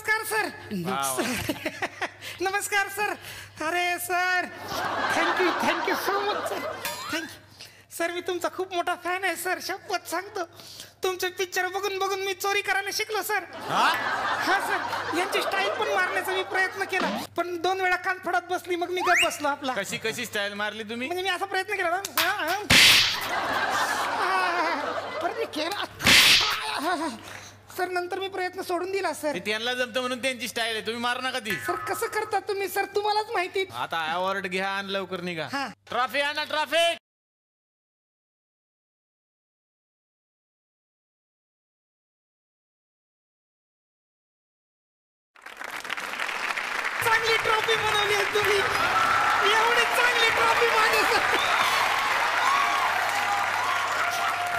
नमस्कार सर. नमस्कार सर. अरे sir thank you so much sir. Thank you sir. मी तुमचा खूप मोठा फॅन आहे सर. शपथ सांगतो तुमचे पिक्चर बघून बघून मी चोरी करायला शिकलो सर. हा सर. यांची स्टाईल पण मारण्याचा मी प्रयत्न केला पण 2 वेळा कान फडत बसली मग मी गप बसलो आपला. कशी स्टाईल मारली तुम्ही? म्हणजे मी असा प्रयत्न केला परत मी केला सर. नंतर मी प्रयत्न सोडून दिला सर. त्यांना जमतं म्हणून त्यांची स्टाईल आहे, तुम्ही मारू नका ती. सर कसं करता तुम्ही सर तुम्हालाच माहिती. आता अवॉर्ड घ्या आणि लवकर निघा. ट्रॉफी आणा. ट्रॉफी चांगली ट्रॉफी बनवली आहे तुम्ही. एवढी चांगली ट्रॉफी माझी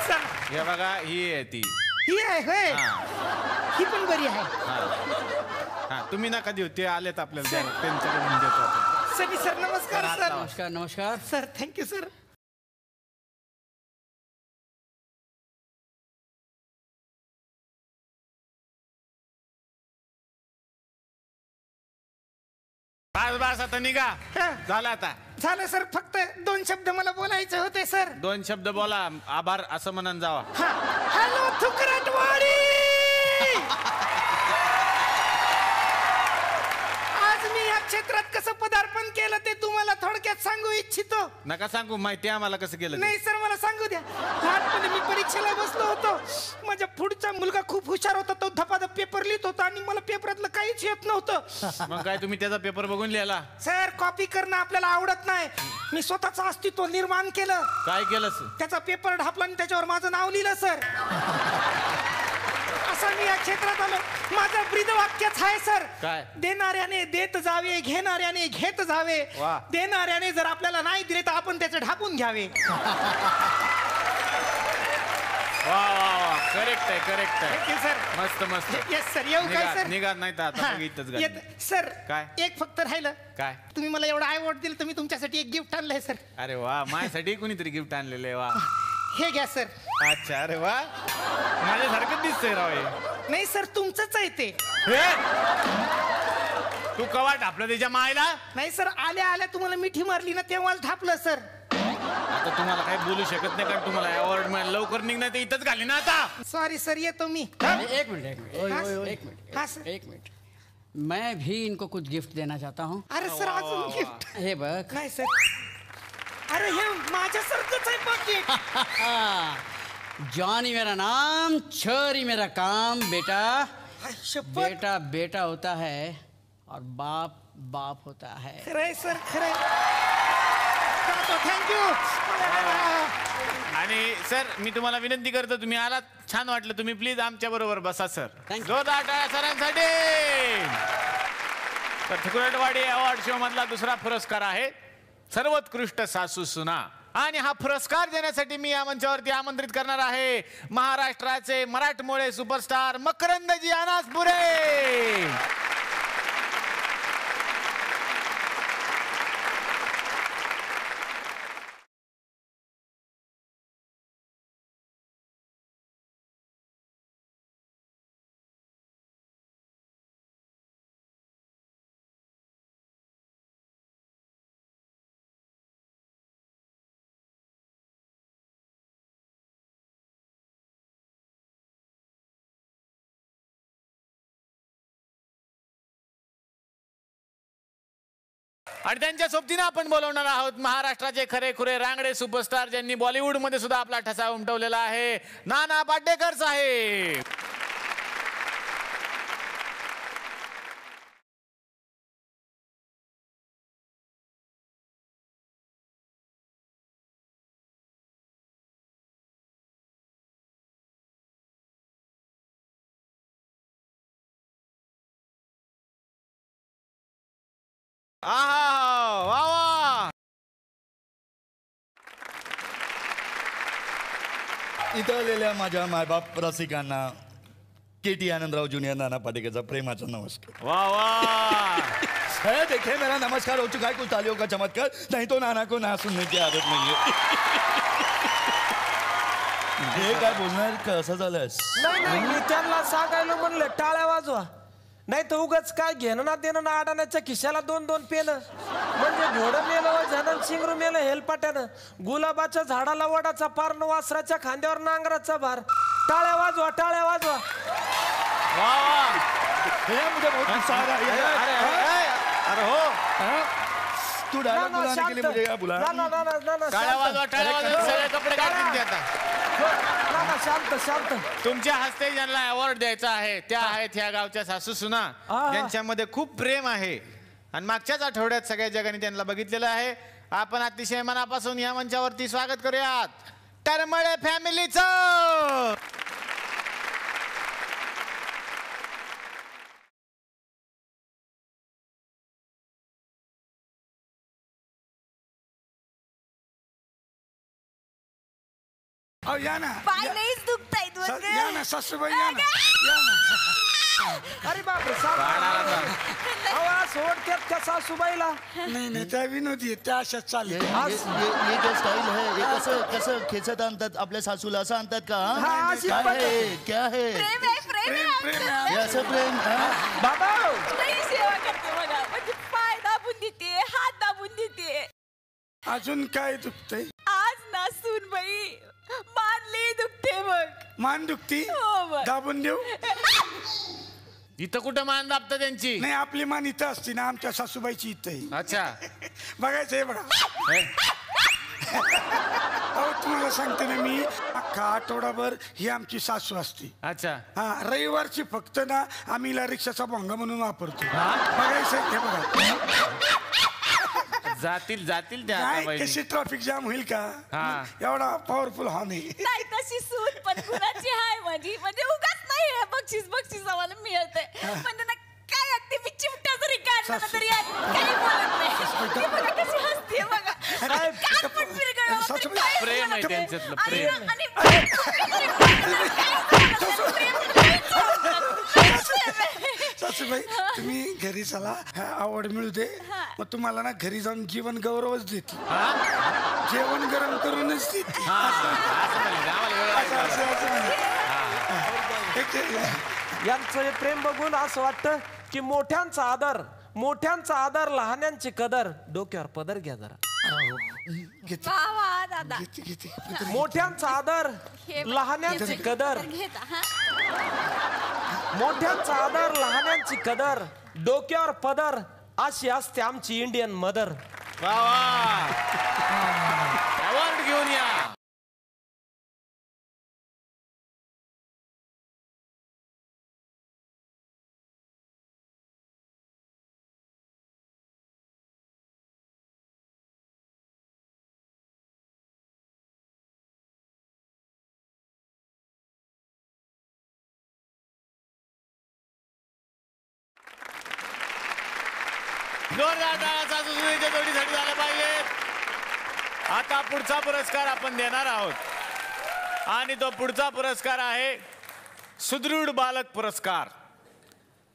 सर. हे बघा ही आहे ती. ही आहे होय. ही पण बरी आहे. हा तुम्ही नका देऊ, ते आलेत आपल्याला त्यांच्याकडून देतो आपण. सर नमस्कार सर. नमस्कार नमस्कार सर. Thank you sir. बस आता निघा. झालं आता. झालं सर. फक्त 2 शब्द मला बोलायचे होते सर. 2 शब्द बोला. आभार असं म्हणून जावा. हॅलो थुकरटवाडी. आज मी या क्षेत्रात कसं पदार्पण केलं ते तुम्हाला थोडक्यात सांगू इच्छितो. नका सांगू, माहिती आम्हाला कसं केलं. नाही सर मला सांगू द्या. लहानपणी मी परीक्षेला बसलो होतो. माझ्या पुढचा मुलगा खूप हुशार होता. तो धपाधप पेपर लिहित होता आणि मला पेपरातलं काहीच येत नव्हतं. मग काय तुम्ही त्याचा पेपर बघून लिहिला? सर कॉपी करणं आपल्याला आवडत नाही. मी स्वतःचं अस्तित्व निर्माण केलं. काय केलं? त्याचा पेपर ढापला आणि त्याच्यावर माझं नाव लिहिलं सर. असं मी या क्षेत्रात आलो. माझं ब्रीदवाक्यच आहे सर. काय? देणाऱ्याने देत जावे, घेणाऱ्याने घेत जावे. देणाऱ्याने जर आपल्याला नाही दिले तर आपण त्याचे ढापून घ्यावे. वा करेक्ट आहे सर. मस्त. Yes sir. येऊ काय सर? निघा नाही तर आता सर. काय एक फक्त राहिलं. काय? तुम्ही मला एवढं अवॉर्ड दिलं तर मी तुमच्यासाठी एक गिफ्ट आणलंय सर. अरे वा, माझ्यासाठी कोणीतरी गिफ्ट आणलेलं आहे. वा हे घ्या सर. अच्छा. अरे वा, माझ्यासारखं दिसतंय राव हे. नाही सर तुमचंच आहे ते. तू कवा ढापलं त्याच्या मायला? नाही सर आल्या तुम्हाला मिठी मारली ना तेव्हा ढापलं सर. आता तुम्हाला काही बोलू शकत नाही कारण तुम्हाला अवॉर्ड मिळालं. लवकर निघणार ते इथंच घाली ना आता. Sorry sir. येतो मी. एक मिनट हाँ सर. एक मिनट. मैं भी इनको कुछ गिफ्ट देना चाहता हूँ. अरे सर अजून गिफ्ट. हे बघ. नाही सर. अरे हे माझ्यासारखंच आहे पाकिट. जॉनी मेरा नाम, छोरी मेरा काम. बेटा बेटा बेटा होता है और बाप बाप होता है. खरंय सर खरंय. थँक्यू. आणि सर मी तुम्हाला विनंती करतो, तुम्ही आलात छान वाटलं. तुम्ही प्लीज आमच्या बरोबर बसा सर. जोरदार टाळ्या सरांसाठी. तर थुकरटवाडी अवॉर्ड शो मधला दुसरा पुरस्कार आहे सर्वोत्कृष्ट सासू सुना. आणि हा पुरस्कार देण्यासाठी मी या मंचावरती आमंत्रित करणार आहे महाराष्ट्राचे मराठमोळे सुपरस्टार मकरंदजी अनासपुरे. आणि त्यांच्या सोबतीने आपण बोलवणार आहोत महाराष्ट्राचे खरेखुरे रांगडे सुपरस्टार ज्यांनी बॉलिवूड मध्ये सुद्धा आपला ठसा उमटवलेला आहे, नाना पाटेकर साहेब. आहा वा वा. इथं आलेल्या माझ्या मायबाप रसिकांना केटी आनंदराव ज्युनियर नाना पाटेकरचा प्रेमाचा नमस्कार. वा वा. देखे मेरा नमस्कार हो चुका है, कुछ तालियों का चमत्कार, नहीं तो नाना को ना सुनने की आदत नहीं है. हे काय बोलणार कसं झालंस? नाही मी त्यांना सांगायला म्हणलं टाळ्या वाजवा. नाही तर उगाच काय घेणं ना देणं ना अडाण्याच्या खिशाला 2-2 पेन म्हणजे घोडं मेलं व झनन शिंगरू मेलं हेलपाट्यानं गुलाबाच्या झाडाला वडाचा पार न वासराच्या खांद्यावर नांगराचा भार टाळ्या वाजवा टाळ्या वाजवा वा वा हे मुझे बहुत गुस्सा आ रहा है अरे हो तू डायलॉग बुलाने के लिए मुझे यहाँ बुलाया टाळ्या वाजवा सगळे कपडे काढतील ते आता शांत शांत तुमच्या हस्ते ज्यांना अवॉर्ड द्यायचा आहे त्या आहेत ह्या गावच्या सासू सुना ज्यांच्यामध्ये खूप प्रेम आहे आणि मागच्याच आठवड्यात सगळ्या जगाने त्यांना बघितलेलं आहे. आपण अतिशय मनापासून या मंचावरती स्वागत करूयात तरमळे फॅमिलीचं. या ना पाय नाहीच दुखतायत या ना सासूबाई या ना अरे बापरे आवाज सोडतात का सासूबाईला नाही त्या विनोदी त्या अशाच चालले. ये क्या स्टाईल है ये कसं खेचत आणतात आपल्या सासूला असं आणतात का काय है क्या है प्रेम आहे प्रेम आहे प्रेम आमचं. हे असं प्रेम बाबा लई सेवा करते बघा म्हणजे पाय दाबून देते हात दाबून देते. अजून काय दुखतंय? आज ना सूनबाई मानली दुखते बघ. मान दुखती हो बघ. दाबून देऊ? इथं कुठं मान दाबतं त्यांची. नाही आपली मान इथं असते ना आमच्या सासूबाईची इथं आहे. अच्छा बघायचं हे बघा. अहो तुम्हाला सांगते ना मी अख्खा आठवडाभर ही आमची सासू असते. अच्छा हा रविवारची फक्त ना आम्ही रिक्षाचा भोंगा म्हणून वापरतो. बघायचं हे बघा. जातील त्या आता काय बहिणी. कशी ट्रॅफिक जाम होईल का हा. एवढा पॉवरफुल हा नाही. नाही तशी सून पण गुणाची आहे माझी म्हणजे उगाच नाही हे बक्षीस आम्हाला मिळते म्हणजे ना काय अगदी मी चिमटा जरी काढला ना तरी काही बोलत नाही. ती बघा कशी हसते बघा. कान पण पिरगळलं तरी काहीच प्रेम आहे बोलत नाही. त्यांच्यातलं, आणि- प्रेम. सासूबाई तुम्ही घरी चला आवड मिळू दे मग तुम्हाला ना घरी जाऊन जीवन गौरवच देते. जेवण गरम करूनच देते. यांचं हे प्रेम बघून असं वाटतं की मोठ्यांचा आदर लहान्यांची कदर डोक्यावर पदर घ्या जरा. वा वा दादा मोठ्यांचा आदर लहान्यांची कदर घेता हा. मोठ्यांचा आदर लहान्यांची कदर डोक्यावर पदर अशी असते आमची इंडियन मदर. वा वा अवॉर्ड घेऊन या. जोरदार टाळ्या सासूसुनेच्या जोडीसाठी झाल्या पाहिजेत. आता पुढचा पुरस्कार आपण देणार आहोत आणि तो पुढचा पुरस्कार आहे सुदृढ बालक पुरस्कार.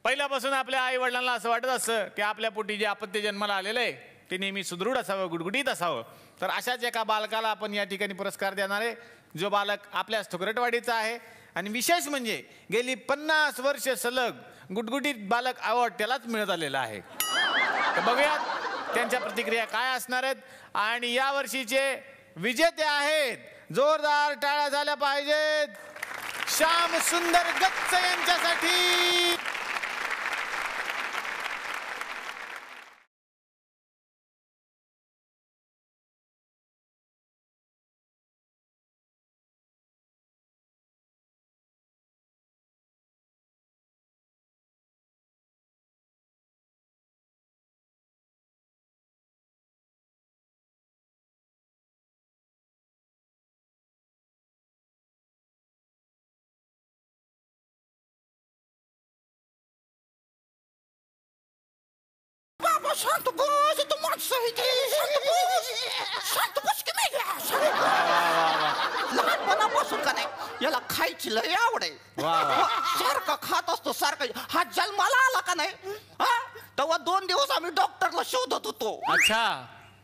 पहिल्यापासून आपल्या आई वडिलांना असं वाटत असतं की आपल्या पोटी जे अपत्य जन्माला आलेलं आहे ते नेहमी सुदृढ असावं गुडगुडीत असावं. तर अशाच एका बालकाला आपण या ठिकाणी पुरस्कार देणार आहे जो बालक आपल्या थुकरटवाडीचा आहे आणि विशेष म्हणजे गेली 50 वर्ष सलग गुटगुटीत बालक अवॉर्ड त्यालाच मिळत आलेला आहे. तर बघूयात त्यांच्या प्रतिक्रिया काय असणार आहेत. आणि या वर्षीचे विजेते आहेत जोरदार टाळ्या झाल्या पाहिजेत श्याम सुंदर गच्च यांच्यासाठी. शांत बस तू माणसं शांत बस की नाही लहानपणापासून का नाही याला खायची लय आवड आहे. सारखं खात असतो सारखं. हा जन्माला आला का नाही तेव्हा 2 दिवस आम्ही डॉक्टरला शोधत होतो. अच्छा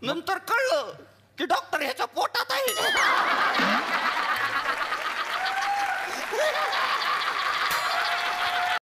नंतर कळलं की डॉक्टर ह्याच्या पोटात आहे.